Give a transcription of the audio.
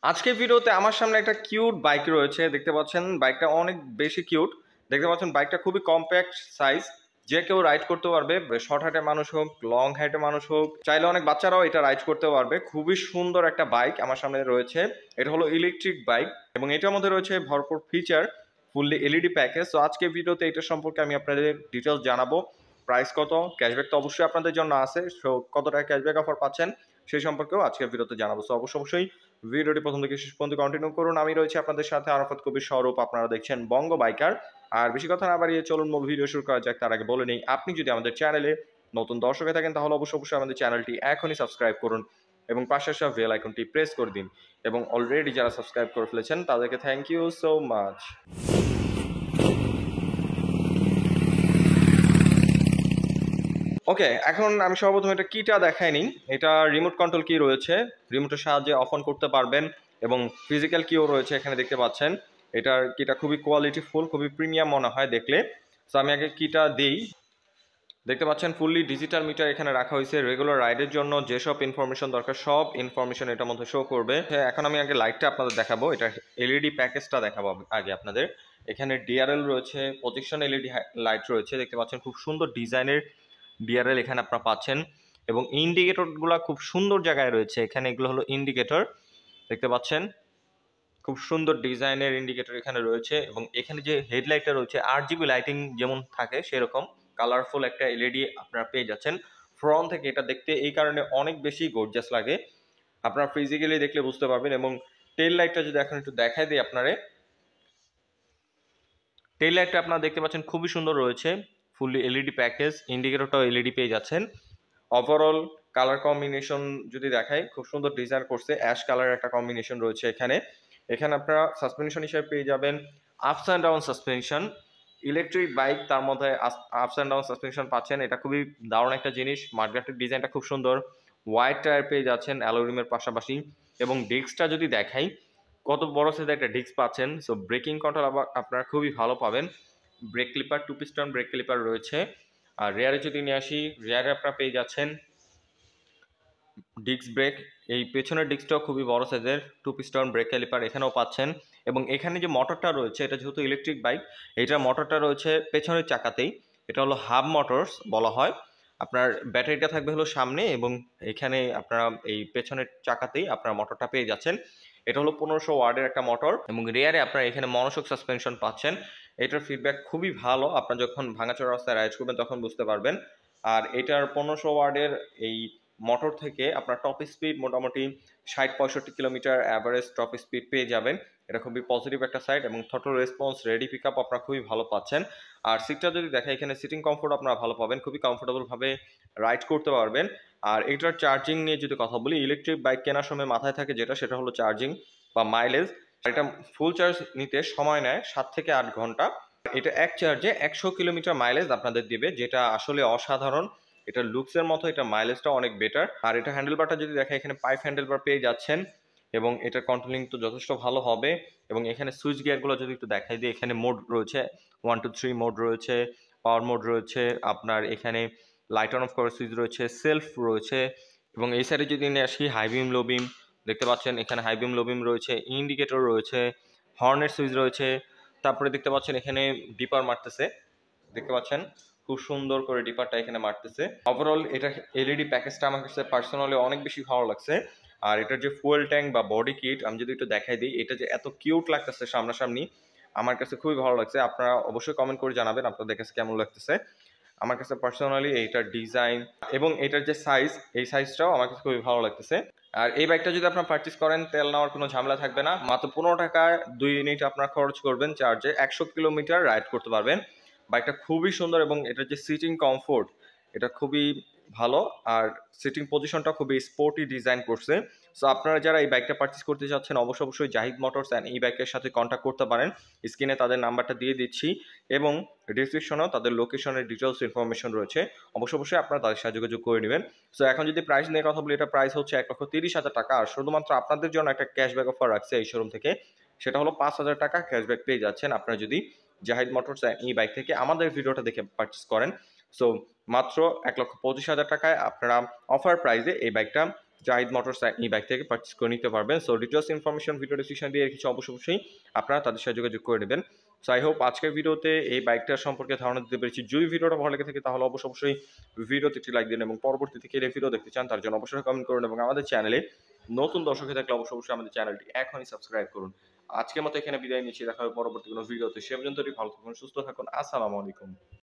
আজকের ভিডিওতে আমার সামনে একটা কিউট বাইক রয়েছে, দেখতে পাচ্ছেন বাইকটা অনেক বেশি কিউট। দেখতে পাচ্ছেন বাইকটা খুবই কম্প্যাক্ট সাইজ, যে কেউ রাইড করতে পারবে। শর্ট হাইটের মানুষ হোক, লং হাইটের মানুষ হোক, চাইলে অনেক বাচ্চারাও এটা রাইড করতে পারবে। খুবই সুন্দর একটা বাইক আমার সামনে রয়েছে। এটা হলো ইলেকট্রিক বাইক এবং এটার মধ্যে রয়েছে ভরপুর ফিচার, ফুললি এলইডি প্যাকেজ। তো আজকের ভিডিওতে এটা সম্পর্কে আমি আপনাদের ডিটেলস জানাবো। প্রাইস কত, ক্যাশব্যাক তো অবশ্যই আপনাদের জন্য আছে, সো কত টাকা ক্যাশব্যাক অফার পাচ্ছেন সেই সম্পর্কেও আজকের ভিডিওতে জানাবো। সো অবশ্যই ভিডিওটি প্রথম থেকে শেষ পর্যন্ত কন্টিনিউ করুন। আমি রয়েছি আপনাদের সাথে আরাফাত কবির স্বরূপ, আপনারা দেখছেন বঙ্গ বাইকার। আর বেশি কথা না বাড়িয়ে চলুন মূল ভিডিও শুরু করা যাক। তার আগে বলে নেই, আপনি যদি আমাদের চ্যানেলে নতুন দর্শক হয়ে থাকেন তাহলে অবশ্যই আমাদের চ্যানেলটি এখনই সাবস্ক্রাইব করুন এবং পাশে আসা বেল আইকনটি প্রেস করে দিন। এবং অলরেডি যারা সাবস্ক্রাইব করে ফেলেছেন তাদেরকে থ্যাংক ইউ সো মাচ। ওকে, এখন আমি সর্বপ্রথম এটা কিটা দেখাই নিই। এটা রিমোট কন্ট্রোল কি রয়েছে, রিমোটের সাহায্যে অফ অন করতে পারবেন এবং ফিজিক্যাল কিও রয়েছে এখানে দেখতে পাচ্ছেন। এটার কিটা খুবই কোয়ালিটিফুল, খুবই প্রিমিয়াম মনে হয় দেখলে। তো আমি আগে কিটা দিই। দেখতে পাচ্ছেন ফুললি ডিজিটাল মিটার এখানে রাখা হয়েছে। রেগুলার রাইডের জন্য যেসব ইনফরমেশন দরকার সব ইনফরমেশন এটার মধ্যে শো করবে। এখন আমি আগে লাইটটা আপনাদের দেখাবো, এটা এলইডি প্যাকেজটা দেখাবো আগে আপনাদের। এখানে ডিআরএল রয়েছে, প্রজেকশন এলইডি লাইট রয়েছে, দেখতে পাচ্ছেন খুব সুন্দর ডিজাইনের ডিআরএল এখানে আপনারা পাচ্ছেন। এবং ইন্ডিকেটরগুলো খুব সুন্দর জায়গায় রয়েছে এখানে, এগুলো হলো ইন্ডিকেটর, দেখতে পাচ্ছেন খুব সুন্দর ডিজাইনের ইন্ডিকেটর এখানে রয়েছে। এবং এখানে যে হেডলাইটটা রয়েছে আরজিবি লাইটিং যেমন থাকে সেরকম কালারফুল একটা এলইডি আপনারা পেয়ে যাচ্ছেন ফ্রন্ট থেকে। এটা দেখতে এই কারণে অনেক বেশি গর্জিয়াস লাগে, আপনারা ফিজিক্যালি দেখলে বুঝতে পারবেন। এবং টেল লাইটটা যদি এখন একটু দেখাই দিই আপনারে, টেল লাইটটা আপনারা দেখতে পাচ্ছেন খুবই সুন্দর রয়েছে, ফুললি এলইডি প্যাকেজ, ইন্ডিকেটরটাও এলইডি পেয়ে যাচ্ছেন। ওভারঅল কালার কম্বিনেশন যদি দেখাই, খুব সুন্দর ডিজাইন করছে, অ্যাশ কালার একটা কম্বিনেশন রয়েছে এখানে। এখানে আপনারা সাসপেনশন হিসেবে পেয়ে যাবেন ups and down suspension. Electric bike তার মধ্যে আপস অ্যান্ড ডাউন সাসপেনশন পাচ্ছেন, এটা খুবই দারুণ একটা জিনিস। মাঠঘাটের ডিজাইনটা খুব সুন্দর। হোয়াইট টায়ার পেয়ে যাচ্ছেন অ্যালুমিনিয়ামের পাশাপাশি। এবং ডিস্কটা যদি দেখাই, কত বড় সাইজের একটা ডিস্ক পাচ্ছেন। সো ব্রেকিং কন্ট্রোল আবার আপনারা খুবই ভালো পাবেন। Brake caliper, 2 piston brake caliper রয়েছে। আর রেয়ারে যদি নিয়ে আসি, রেয়ারে আপনারা পেয়ে যাচ্ছেন ডিস্ক ব্রেক, এই পেছনের ডিস্কটাও খুবই বড় সাইজের, 2 পিস্টন ব্রেক ক্যালিপার এখানেও পাচ্ছেন। এবং এখানে যে মোটরটা রয়েছে, এটা যেহেতু ইলেকট্রিক বাইক, এইটার মোটরটা রয়েছে পেছনের চাকাতেই। এটা হলো হাব মোটরস বলা হয়। আপনার ব্যাটারিটা থাকবে হলো সামনে এবং এখানে আপনারা এই পেছনের চাকাতেই আপনারা মোটরটা পেয়ে যাচ্ছেন। এটা হলো 1500 ওয়ার্ডের একটা মোটর এবং রেয়ারে আপনারা এখানে মনোশক সাসপেনশন পাচ্ছেন। এটার ফিডব্যাক খুবই ভালো, আপনারা যখন ভাঙাচোরা রাস্তায় রাইড করবেন তখন বুঝতে পারবেন। আর এটার 1500 ওয়ার্ডের এই মোটর থেকে আপনার টপ স্পিড মোটামুটি 60-65 কিলোমিটার অ্যাভারেজ টপ স্পিড পেয়ে যাবেন। এটা খুবই পজিটিভ একটা সাইড। এবং throttle response, ready pick up আপনারা খুবই ভালো পাচ্ছেন। আর সিটটা যদি দেখা, এখানে সিটিং কমফোর্ট আপনারা ভালো পাবেন, খুবই কমফোর্টেবলভাবে রাইড করতে পারবেন। আর এটার চার্জিং নিয়ে যদি কথা বলি, ইলেকট্রিক বাইক কেনার সময় মাথায় থাকে যেটা, সেটা হলো চার্জিং বা মাইলেজ। এটা ফুল চার্জ নিতে সময় নেয় 7 থেকে 8 ঘন্টা। এটা এক চার্জে 100 কিলোমিটার মাইলেজ আপনাদের দিবে, যেটা আসলে অসাধারণ। এটা লুকসের মতো এটা মাইলেজটা অনেক বেটার। আর এটা হ্যান্ডেলবারটা যদি দেখা, এখানে পাইপ হ্যান্ডেলবার পেয়ে যাচ্ছেন এবং এটার কন্ট্রোলিং তো যথেষ্ট ভালো হবে। এবং এখানে সুইচ গিয়ারগুলো যদি একটু দেখাই দিই, এখানে মোড রয়েছে 1 2 3 মোড রয়েছে, পাওয়ার মোড রয়েছে, আপনার এখানে লাইট অন অফ করার সুইচ রয়েছে, সেলফ রয়েছে। এবং এই সাইডে যদি নিয়ে আসি, হাই বিম লো বিম দেখতে পাচ্ছেন, এখানে হাই বিম লো বিম রয়েছে, ইন্ডিকেটর রয়েছে, হর্নের সুইচ রয়েছে। তারপরে দেখতে পাচ্ছেন এখানে ডিপার মারতেছে, দেখতে পাচ্ছেন খুব সুন্দর করে ডিপারটা এখানে মারতেছে। ওভারঅল এটা এলইডি প্যাকেজটা আমার কাছে পার্সোনালি অনেক বেশি ভালো লাগছে। আর এটার যে ফুয়েল ট্যাঙ্ক বা বডি কিট আমি যদি একটু দেখাই দিই, এটা যে এত কিউট লাগতেছে সামনাসামনি, আমার কাছে খুবই ভালো লাগছে। আপনারা অবশ্যই কমেন্ট করে জানাবেন আপনাদের কাছে কেমন লাগতেছে। আমার কাছে পার্সোনালি এইটার ডিজাইন এবং এটার যে সাইজ, এই সাইজটাও আমার কাছে খুবই ভালো লাগতেছে। আর এই বাইকটা যদি আপনারা পারচেস করেন, তেল নেওয়ার কোনো ঝামেলা থাকবে না। মাত্র 15 টাকায় 2 ইউনিট আপনারা খরচ করবেন, চার্জে 100 কিলোমিটার রাইড করতে পারবেন। বাইকটা খুবই সুন্দর এবং এটার যে সিটিং কমফোর্ট, এটা খুবই ভালো। আর সিটিং পজিশনটা খুবই স্পোর্টি ডিজাইন করছে। সো আপনারা যারা এই বাইকটা পারচেস করতে চাচ্ছেন, অবশ্যই জাহিদ মোটরস অ্যান্ড এই বাইকের সাথে কন্ট্যাক্ট করতে পারেন। স্ক্রিনে তাদের নাম্বারটা দিয়ে দিচ্ছি এবং ডিসক্রিপশনেও তাদের লোকেশনের ডিটেলস ইনফরমেশন রয়েছে। অবশ্যই আপনারা তাদের সাথে যোগাযোগ করে নেবেন। সো এখন যদি প্রাইস নিয়ে কথা বলি, এটা প্রাইস হচ্ছে 1,30,000 টাকা। আর শুধুমাত্র আপনাদের জন্য একটা ক্যাশব্যাক অফার রাখছে এই শোরুম থেকে, সেটা হলো 5,000 টাকা ক্যাশব্যাক পেয়ে যাচ্ছেন আপনারা যদি জাহিদ মোটরস এই বাইক থেকে আমাদের ভিডিওটা দেখে পারচেস করেন। সো মাত্র 1,25,000 টাকায় আপনারা অফার প্রাইসে এই বাইকটা জাহিদ মোটরস এই বাইক থেকে পারচেস করে নিতে পারবেন। So details information video description দিয়ে রেখেছি, অবশ্যই আপনারা তাদের সাথে যোগাযোগ করে নেবেন। সো আই হোপ আজকের ভিডিওতে এই বাইকটার সম্পর্কে ধারণা দিতে পেরেছি। যদি ভিডিওটা ভালো লেগে থাকে তাহলে অবশ্যই ভিডিওতে একটি লাইক দিন এবং পরবর্তীতে কে ভিডিও দেখতে চান তার জন্য অবশ্যই কমেন্ট করুন এবং আমাদের চ্যানেলে নতুন দর্শক হয়ে থাকলে অবশ্যই আমাদের চ্যানেলটি এখনই সাবস্ক্রাইব করুন। আজকের মতো এখানে বিদায় নিচ্ছি, দেখা হবে পরবর্তী কোনো ভিডিওতে। সে পর্যন্ত ভালো থাকুন, সুস্থ থাকুন। আসসালামু আলাইকুম।